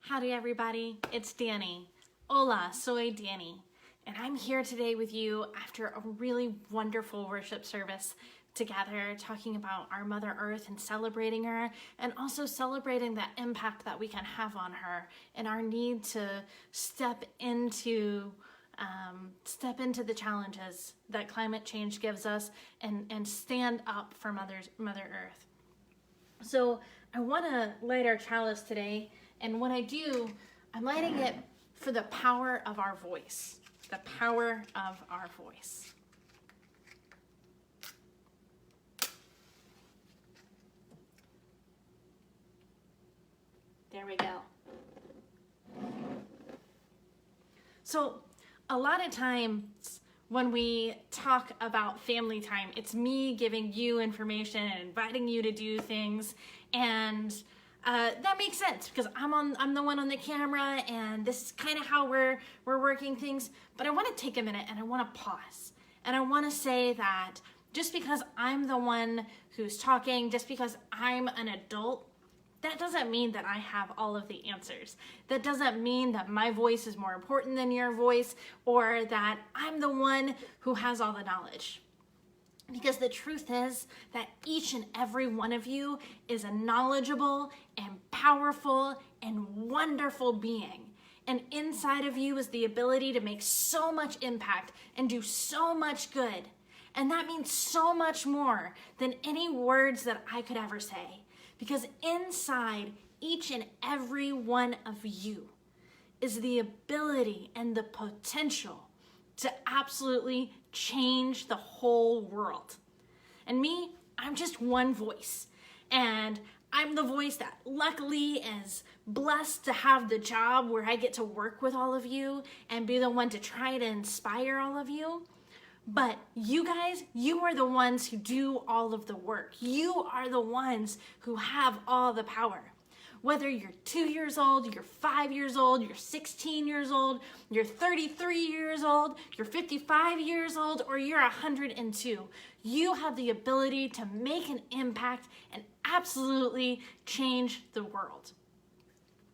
Howdy everybody, it's Dani. Hola, soy Dani. And I'm here today with you after a really wonderful worship service together, talking about our Mother Earth and celebrating her, and also celebrating that impact that we can have on her and our need to step into the challenges that climate change gives us and stand up for Mother Earth. So I want to light our chalice today, and what I do, I'm lighting it for the power of our voice. The power of our voice. There we go. So a lot of times when we talk about family time, it's me giving you information and inviting you to do things, and that makes sense because I'm the one on the camera, and this is kind of how we're working things. But I want to take a minute and I want to pause, and I want to say that just because I'm the one who's talking, just because I'm an adult, that doesn't mean that I have all of the answers. That doesn't mean that my voice is more important than your voice, or that I'm the one who has all the knowledge. Because the truth is that each and every one of you is a knowledgeable and powerful and wonderful being. And inside of you is the ability to make so much impact and do so much good. And that means so much more than any words that I could ever say. Because inside each and every one of you is the ability and the potential to absolutely change the whole world. And me, I'm just one voice. And I'm the voice that luckily is blessed to have the job where I get to work with all of you and be the one to try to inspire all of you. But you guys, you are the ones who do all of the work. You are the ones who have all the power. Whether you're 2 years old, you're 5 years old, you're 16 years old, you're 33 years old, you're 55 years old, or you're 102, you have the ability to make an impact and absolutely change the world.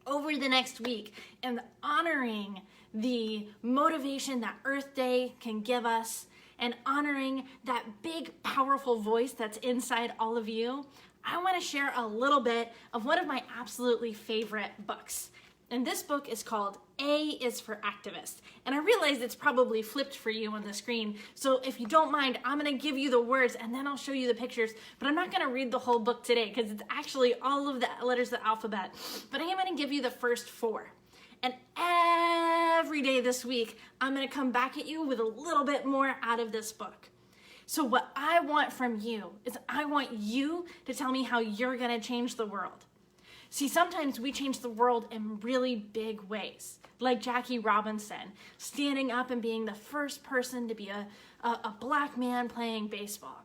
Over the next week, and honoring the motivation that Earth Day can give us, and honoring that big, powerful voice that's inside all of you, I want to share a little bit of one of my absolutely favorite books. And this book is called A is for Activist. And I realize it's probably flipped for you on the screen. So if you don't mind, I'm going to give you the words and then I'll show you the pictures. But I'm not going to read the whole book today because it's actually all of the letters of the alphabet. But I am going to give you the first 4. And every day this week, I'm going to come back at you with a little bit more out of this book. So what I want from you is I want you to tell me how you're going to change the world. See, sometimes we change the world in really big ways, like Jackie Robinson, standing up and being the first person to be a black man playing baseball.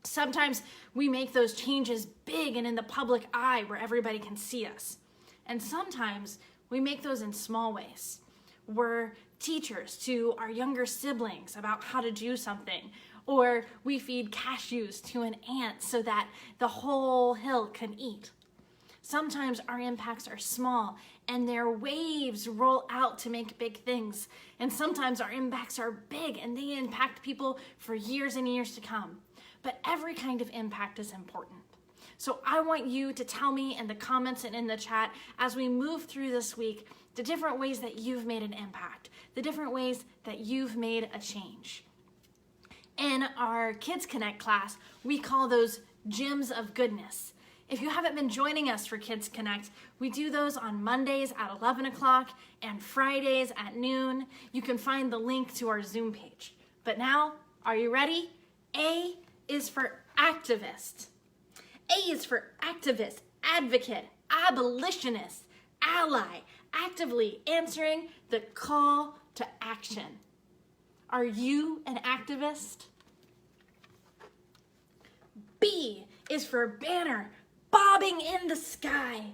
Sometimes we make those changes big and in the public eye where everybody can see us. And sometimes we make those in small ways. We're teachers to our younger siblings about how to do something, or we feed cashews to an ant so that the whole hill can eat. Sometimes our impacts are small and their waves roll out to make big things. And sometimes our impacts are big and they impact people for years and years to come. But every kind of impact is important. So I want you to tell me in the comments and in the chat as we move through this week the different ways that you've made an impact, the different ways that you've made a change. In our Kids Connect class, we call those gyms of goodness. If you haven't been joining us for Kids Connect, we do those on Mondays at 11 o'clock and Fridays at noon. You can find the link to our Zoom page. But now, are you ready? A is for activist. A is for activist, advocate, abolitionist, ally, actively answering the call to action. Are you an activist? B is for banner, bobbing in the sky,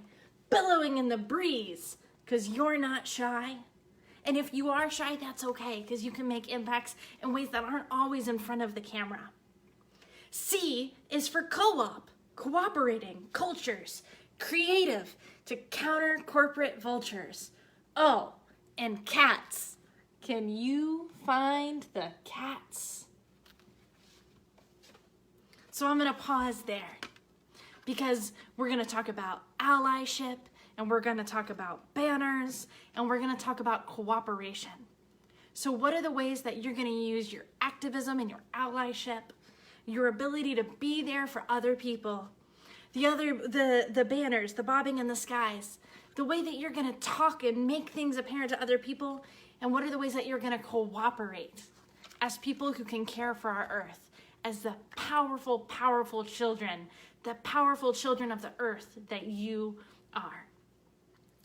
billowing in the breeze, because you're not shy. And if you are shy, that's okay, because you can make impacts in ways that aren't always in front of the camera. C is for co-op, cooperating, cultures, creative to counter corporate vultures. Oh, and cats. Can you find the cats? So I'm going to pause there because we're going to talk about allyship, and we're going to talk about banners, and we're going to talk about cooperation. So what are the ways that you're going to use your activism and your allyship, your ability to be there for other people, the banners, the bobbing in the skies, the way that you're going to talk and make things apparent to other people, and what are the ways that you're going to cooperate as people who can care for our earth, as the powerful, powerful children, the powerful children of the earth that you are.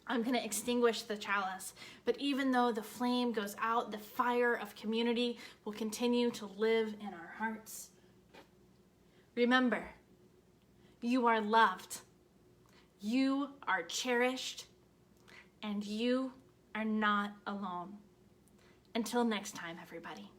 I'm going to extinguish the chalice, but even though the flame goes out, the fire of community will continue to live in our hearts. Remember, you are loved, you are cherished, and you are not alone. Until next time, everybody.